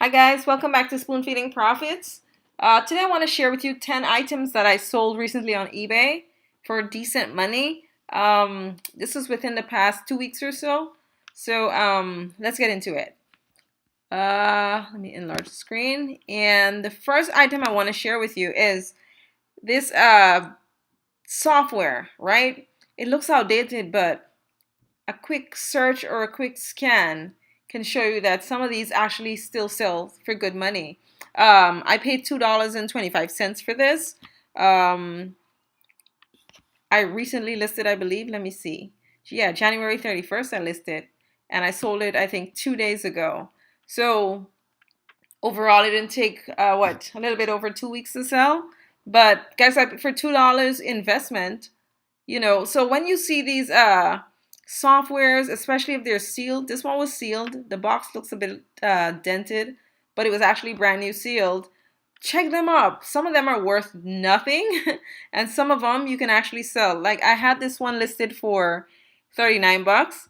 Hi guys, welcome back to Spoon Feeding Profits. Today I want to share with you 10 items that I sold recently on eBay for decent money. This was within the past 2 weeks or so. So let's get into it. Let me enlarge the screen. And the first item I want to share with you is this software, right? It looks outdated, but a quick search or a quick scan can show you that some of these actually still sell for good money. I paid $2.25 for this. Um, I recently listed, I believe. Let me see. Yeah, January 31st I listed, and I sold it, I think, 2 days ago. So overall, it didn't take, a little bit over 2 weeks to sell. But guys, for $2 investment, so when you see these softwares, especially if they're sealed, this one was sealed. The box looks a bit dented, but it was actually brand new sealed. Check them up. Some of them are worth nothing, and some of them you can actually sell. Like I had this one listed for 39 bucks,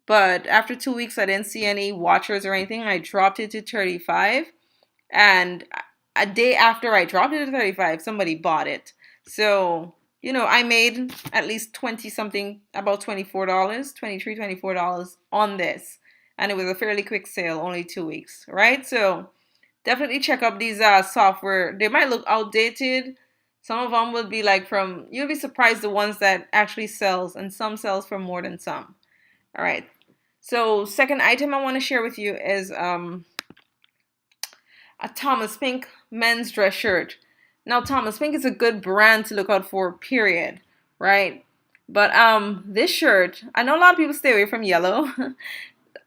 but after 2 weeks I didn't see any watchers or anything. I dropped it to 35, and a day after I dropped it to 35, somebody bought it. So I made at least 20 something, about $24, 23, $24 on this. And it was a fairly quick sale, only 2 weeks, right? So definitely check out these software. They might look outdated. Some of them will be like you'll be surprised the ones that actually sells, and some sells for more than some. All right. So second item I want to share with you is a Thomas Pink men's dress shirt. Now, Thomas Pink is a good brand to look out for, period, right? But this shirt, I know a lot of people stay away from yellow.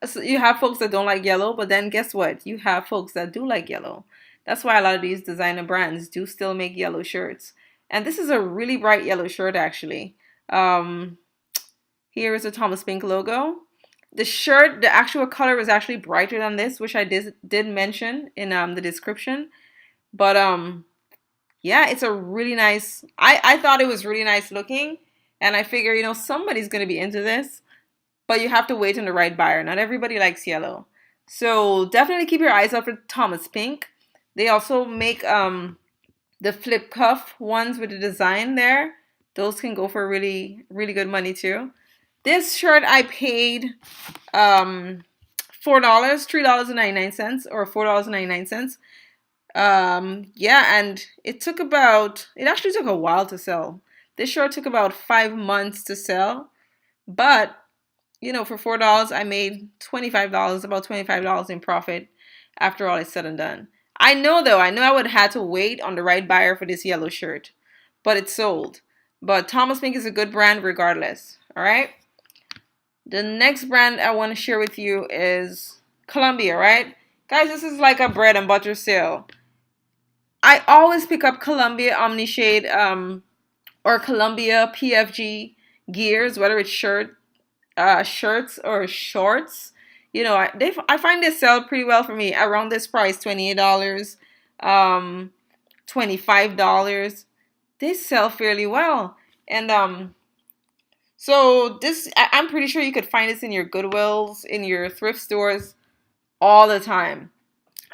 So you have folks that don't like yellow, but then guess what? You have folks that do like yellow. That's why a lot of these designer brands do still make yellow shirts. And this is a really bright yellow shirt, actually. Here is a Thomas Pink logo. The shirt, the actual color was actually brighter than this, which I did mention in the description. But yeah, it's a really nice. I thought it was really nice looking, and I figure somebody's gonna be into this, but you have to wait on the right buyer. Not everybody likes yellow, so definitely keep your eyes out for Thomas Pink. They also make the flip cuff ones with the design there. Those can go for really really good money too. This shirt I paid $4, $3.99, or $4.99. Yeah, and it actually took a while to sell. This shirt took about 5 months to sell, but for $4 I made $25, about $25 in profit after all is said and done. I know I would have had to wait on the right buyer for this yellow shirt, but it sold. But Thomas Pink is a good brand regardless. All right. The next brand I want to share with you is Columbia, right? Guys, this is like a bread and butter sale. I always pick up Columbia Omni Shade or Columbia PFG gears, whether it's shirts or shorts. I find they sell pretty well for me around this price, $28, $25. They sell fairly well, and so I'm pretty sure you could find this in your Goodwills, in your thrift stores all the time.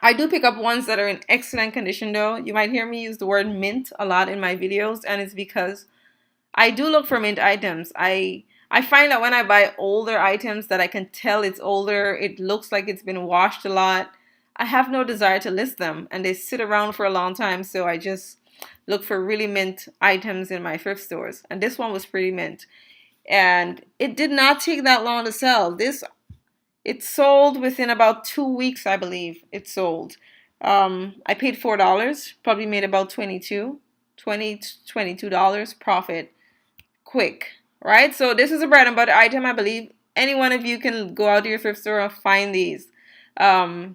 I do pick up ones that are in excellent condition though. You might hear me use the word mint a lot in my videos, and it's because I do look for mint items. I find that when I buy older items that I can tell it's older, it looks like it's been washed a lot, I have no desire to list them, and they sit around for a long time, so I just look for really mint items in my thrift stores. And this one was pretty mint. And it did not take that long to sell. It sold within about 2 weeks, I believe. It sold. I paid $4, probably made about $22 profit quick, right? So this is a bread and butter item. I believe any one of you can go out to your thrift store and find these. The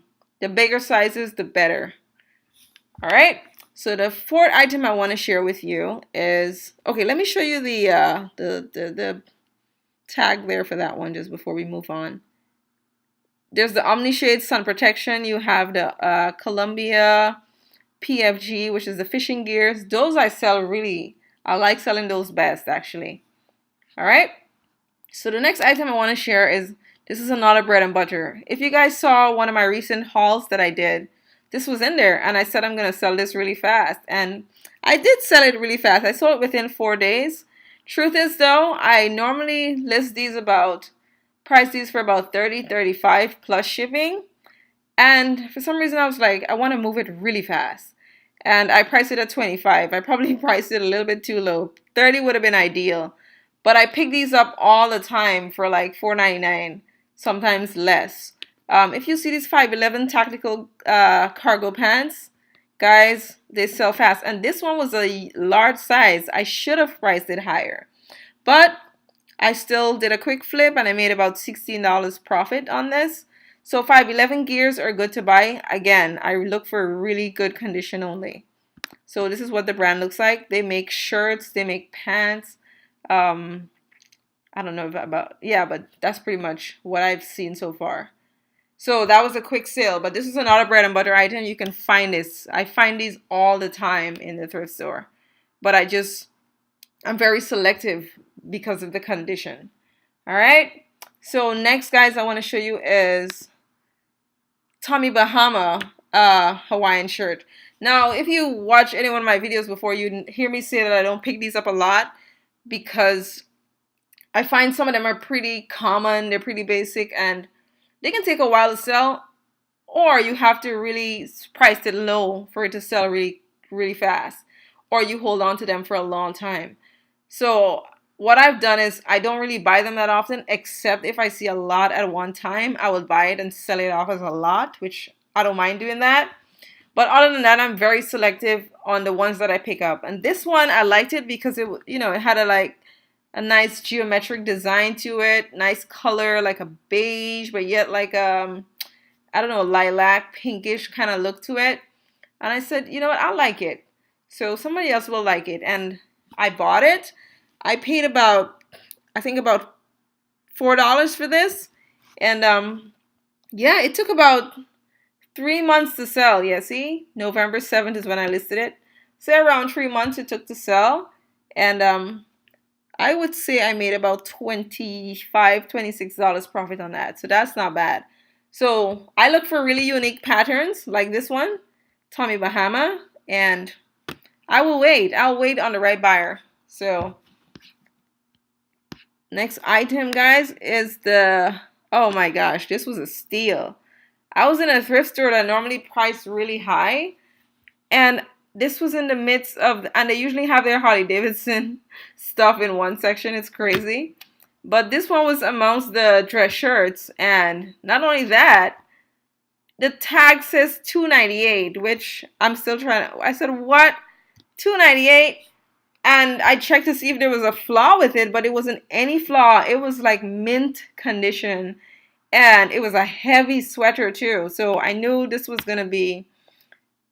bigger sizes, the better. All right. So the fourth item I want to share with you is, okay, let me show you the tag there for that one just before we move on. There's the Omni Shade Sun Protection. You have the Columbia PFG, which is the fishing gears. Those I like selling those best, actually. All right. So the next item I want to share is, this is another bread and butter. If you guys saw one of my recent hauls that I did, this was in there, and I said I'm gonna sell this really fast, and I did sell it really fast. I sold it within 4 days. Truth is though, I normally list these about price these for about 30, 35 plus shipping. And for some reason I was like, I want to move it really fast. And I priced it at 25. I probably priced it a little bit too low. 30 would have been ideal. But I pick these up all the time for like $4.99, sometimes less. If you see these 511 tactical cargo pants, guys, they sell fast. And this one was a large size. I should have priced it higher. But I still did a quick flip and I made about $16 profit on this. So 511 gears are good to buy. Again, I look for really good condition only. So this is what the brand looks like. They make shirts, they make pants. I don't know about, yeah, but that's pretty much what I've seen so far. So that was a quick sale, but this is another bread and butter item. You can find this. I find these all the time in the thrift store. But I'm very selective because of the condition. All right. So next, guys, I want to show you is Tommy Bahama Hawaiian shirt. Now, if you watch any one of my videos before, you hear me say that I don't pick these up a lot because I find some of them are pretty common, they're pretty basic, and they can take a while to sell, or you have to really price it low for it to sell really, really fast, or you hold on to them for a long time. So what I've done is I don't really buy them that often, except if I see a lot at one time, I will buy it and sell it off as a lot, which I don't mind doing that. But other than that, I'm very selective on the ones that I pick up. And this one, I liked it because it, it had a nice geometric design to it, nice color, like a beige, but yet like I don't know, lilac, pinkish kind of look to it. And I said, you know what, I like it. So somebody else will like it. And I bought it. I paid I think about $4 for this. And yeah, it took about 3 months to sell. Yeah, see? November 7th is when I listed it. So around 3 months it took to sell. And I would say I made about $25, $26 profit on that. So that's not bad. So I look for really unique patterns like this one, Tommy Bahama, and I'll wait on the right buyer. So next item, guys, is oh my gosh, this was a steal. I was in a thrift store that normally priced really high, and this was in the midst of, and they usually have their Harley Davidson stuff in one section. It's crazy. But this one was amongst the dress shirts, and not only that, the tag says $2.98, which I'm still trying to, I said, what? $2.98? And I checked to see if there was a flaw with it, but it wasn't any flaw. It was like mint condition, and it was a heavy sweater too. So I knew this was going to be,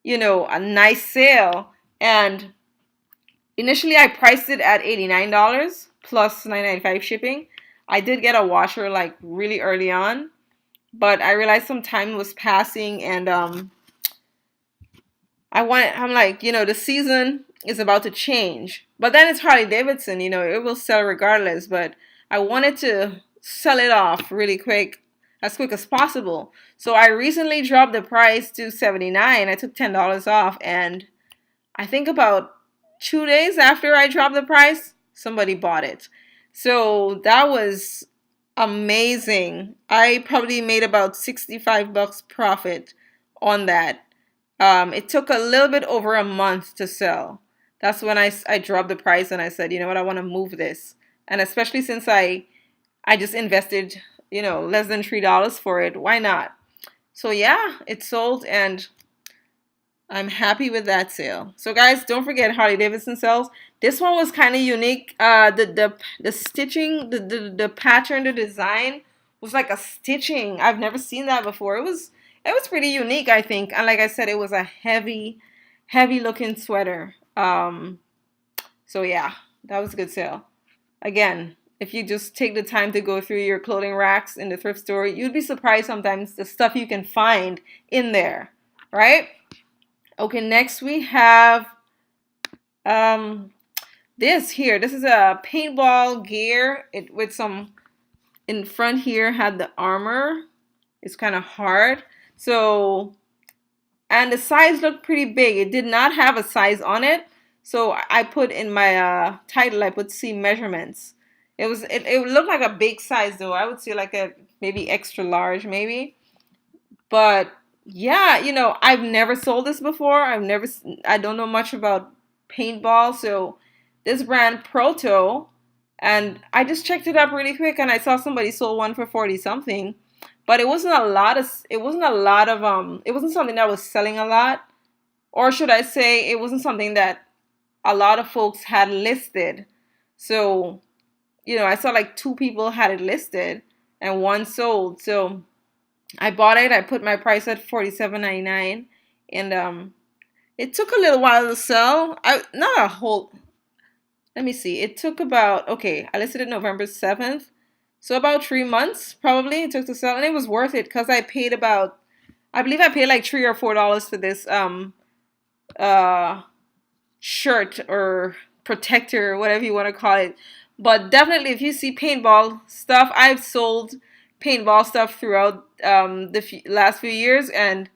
a nice sale. And initially I priced it at $89 plus $9.95 shipping. I did get a washer like really early on, but I realized some time was passing, and I'm like, the season is about to change. But then it's Harley Davidson, it will sell regardless. But I wanted to sell it off really quick, as quick as possible. So I recently dropped the price to $79. I took $10 off, and I think about 2 days after I dropped the price, somebody bought it. So that was amazing. I probably made about $65 profit on that. It took a little bit over a month to sell. That's when I dropped the price and I said, you know what, I want to move this. And especially since I just invested, less than $3 for it. Why not? So yeah, it sold, and I'm happy with that sale. So guys, don't forget Harley Davidson sales. This one was kind of unique. The stitching, the pattern, the design was like a stitching. I've never seen that before. It was pretty unique, I think. And like I said, it was a heavy looking sweater. So yeah, that was a good sale. Again, if you just take the time to go through your clothing racks in the thrift store, you'd be surprised sometimes the stuff you can find in there, right? Okay, next we have this here. This is a paintball gear. It with some in front here had the armor. It's kind of hard. So and the size looked pretty big. It did not have a size on it, so I put in my title, I put see measurements. It looked like a big size though. I would say like a maybe extra large maybe. But yeah, I've never sold this before. I don't know much about paintball, so this brand Proto, and I just checked it up really quick, and I saw somebody sold one for 40 something, but it wasn't something that was selling a lot, or should I say, it wasn't something that a lot of folks had listed. So, I saw like two people had it listed and one sold. So I bought it. I put my price at $47.99, and it took a little while to sell. Not a whole. Let me see. It took about, okay, I listed it November 7th, so about 3 months probably it took to sell, and it was worth it because I believe I paid like $3 or $4 for this uh shirt or protector, whatever you want to call it. But definitely, if you see paintball stuff, I've sold paintball stuff throughout the last few years, and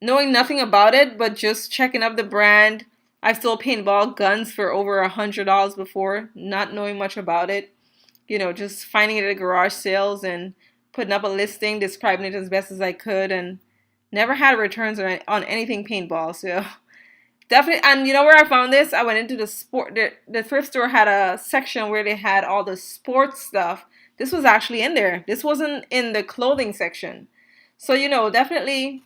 knowing nothing about it, but just checking up the brand. I've sold paintball guns for over $100 before, not knowing much about it. Just finding it at garage sales and putting up a listing, describing it as best as I could, and never had returns on anything paintball. So definitely, and you know where I found this? I went into the thrift store had a section where they had all the sports stuff. This was actually in there. This wasn't in the clothing section. So, definitely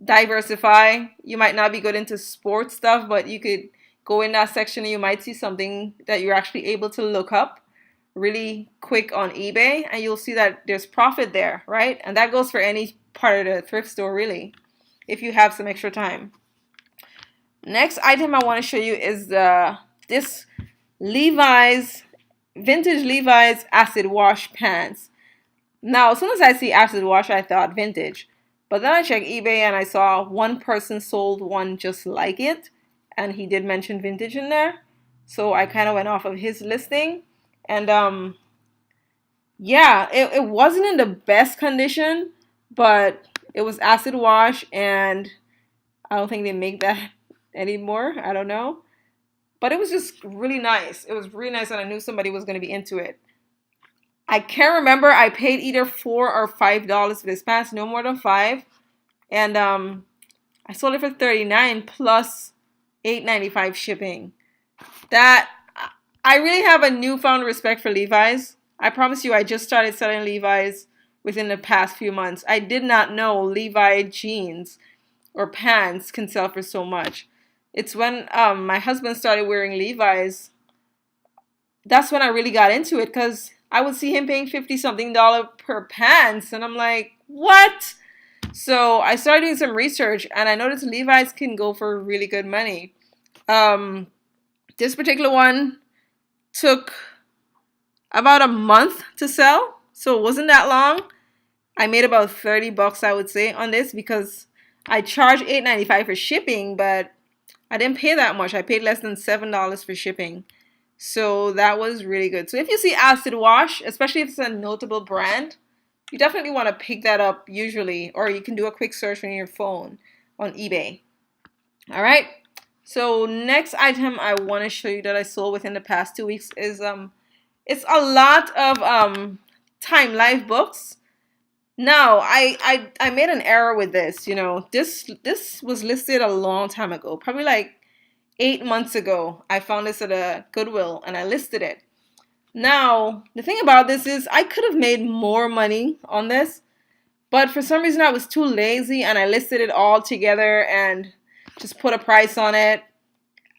diversify. You might not be good into sports stuff, but you could go in that section and you might see something that you're actually able to look up really quick on eBay, and you'll see that there's profit there, right? And that goes for any part of the thrift store, really, if you have some extra time. Next item I want to show you is this vintage Levi's acid wash pants. Now, as soon as I see acid wash, I thought vintage. But then I checked eBay and I saw one person sold one just like it, and he did mention vintage in there. So I kind of went off of his listing, and yeah, it wasn't in the best condition, but it was acid wash, and I don't think they make that anymore. I don't know. But it was just really nice. It was really nice, and I knew somebody was going to be into it. I can't remember. I paid either $4 or $5 for this pants, no more than $5. And I sold it for $39 plus $8.95 shipping. That I really have a newfound respect for Levi's. I promise you, I just started selling Levi's within the past few months. I did not know Levi jeans or pants can sell for so much. It's when my husband started wearing Levi's, that's when I really got into it, because I would see him paying $50-something per pants, and I'm like, what? So I started doing some research, and I noticed Levi's can go for really good money. This particular one took about a month to sell, so it wasn't that long. I made about $30, I would say, on this, because I charged $8.95 for shipping, but I didn't pay that much. I paid less than $7 for shipping. So that was really good. So if you see acid wash, especially if it's a notable brand, you definitely want to pick that up usually, or you can do a quick search on your phone on eBay. All right. So next item I want to show you that I sold within the past 2 weeks is it's a lot of Time Life books. Now, I made an error with this. This was listed a long time ago, probably like 8 months ago. I found this at a Goodwill and I listed it. Now, the thing about this is I could have made more money on this, but for some reason I was too lazy and I listed it all together and just put a price on it.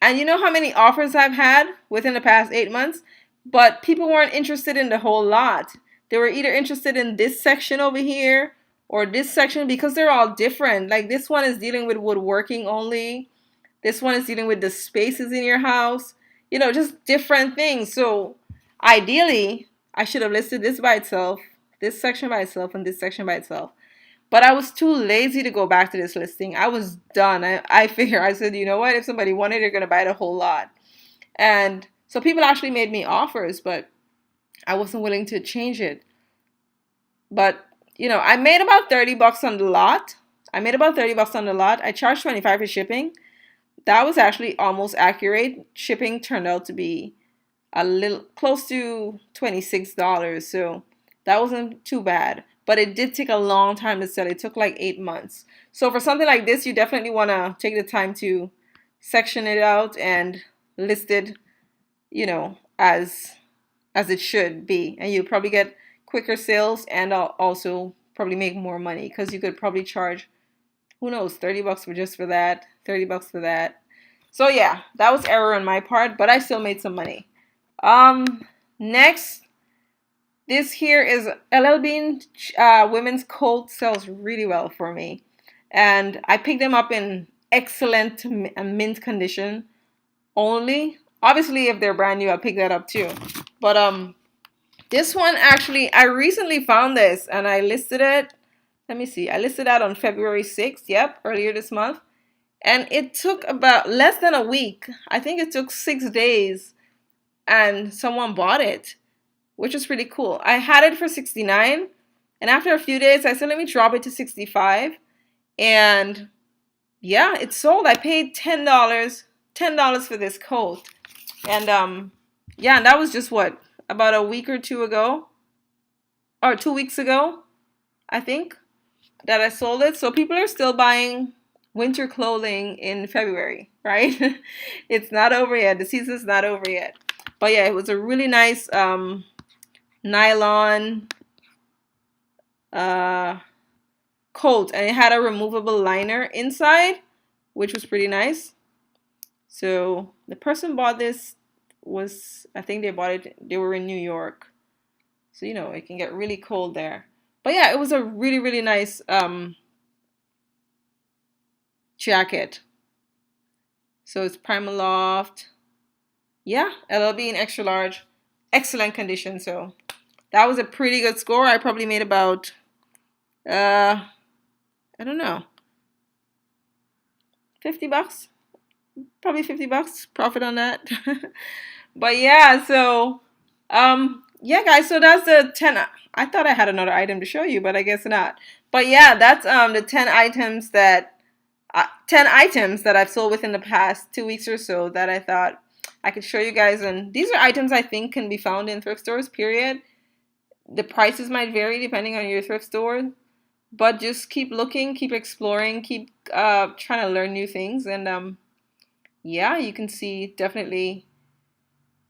And you know how many offers I've had within the past 8 months? But people weren't interested in the whole lot. They were either interested in this section over here or this section, because they're all different. Like this one is dealing with woodworking only. This one is dealing with the spaces in your house. Just different things. So ideally, I should have listed this by itself, this section by itself, and this section by itself. But I was too lazy to go back to this listing. I was done. I figured, I said, you know what? If somebody wanted it, they're going to buy the whole lot. And so people actually made me offers, but I wasn't willing to change it. But, I made about $30 on the lot. I made about 30 bucks on the lot. I charged 25 for shipping. That was actually almost accurate. Shipping turned out to be a little close to $26, so that wasn't too bad. But it did take a long time to sell. It took like 8 months. So for something like this, you definitely want to take the time to section it out and list it, you know, as it should be, and you'll probably get quicker sales and also probably make more money because you could probably charge, who knows, 30 bucks for just for that, 30 bucks for that. So yeah, that was error on my part, but I still made some money. Next, this here is LL Bean women's coat, sells really well for me, and I picked them up in excellent mint condition only. Obviously, if they're brand new, I'll pick that up too. But this one actually, I recently found this and I listed it. Let me see. I listed that on February 6th. Yep, earlier this month. And it took about less than a week. I think it took 6 days and someone bought it, which is pretty cool. I had it for $69, and after a few days, I said, let me drop it to $65. And yeah, it sold. I paid $10 for this coat. And yeah, and that was just what, about a week or two ago, or 2 weeks ago, I think, that I sold it. So people are still buying winter clothing in February, right? It's not over yet. The season's not over yet. But yeah, it was a really nice nylon coat, and it had a removable liner inside, which was pretty nice. So the person bought this was, I think they bought it, they were in New York. So, you know, it can get really cold there. But yeah, it was a really, really nice jacket. So it's Primaloft. Yeah, LL Bean extra large. Excellent condition. So that was a pretty good score. I probably made about, I don't know, 50 bucks. Probably 50 bucks profit on that. But yeah, so yeah guys, so that's the 10. I thought I had another item to show you, but I guess not. But yeah, that's the 10 items that 10 items that I've sold within the past 2 weeks or so that I thought I could show you guys. And these are items I think can be found in thrift stores, period. The prices might vary depending on your thrift store, but just keep looking, keep exploring, keep trying to learn new things, and yeah, you can see definitely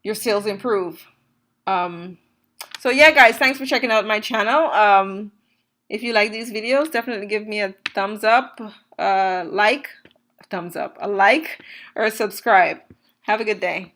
your sales improve. So yeah, guys, thanks for checking out my channel. If you like these videos, definitely give me a thumbs up, a like, or a subscribe. Have a good day.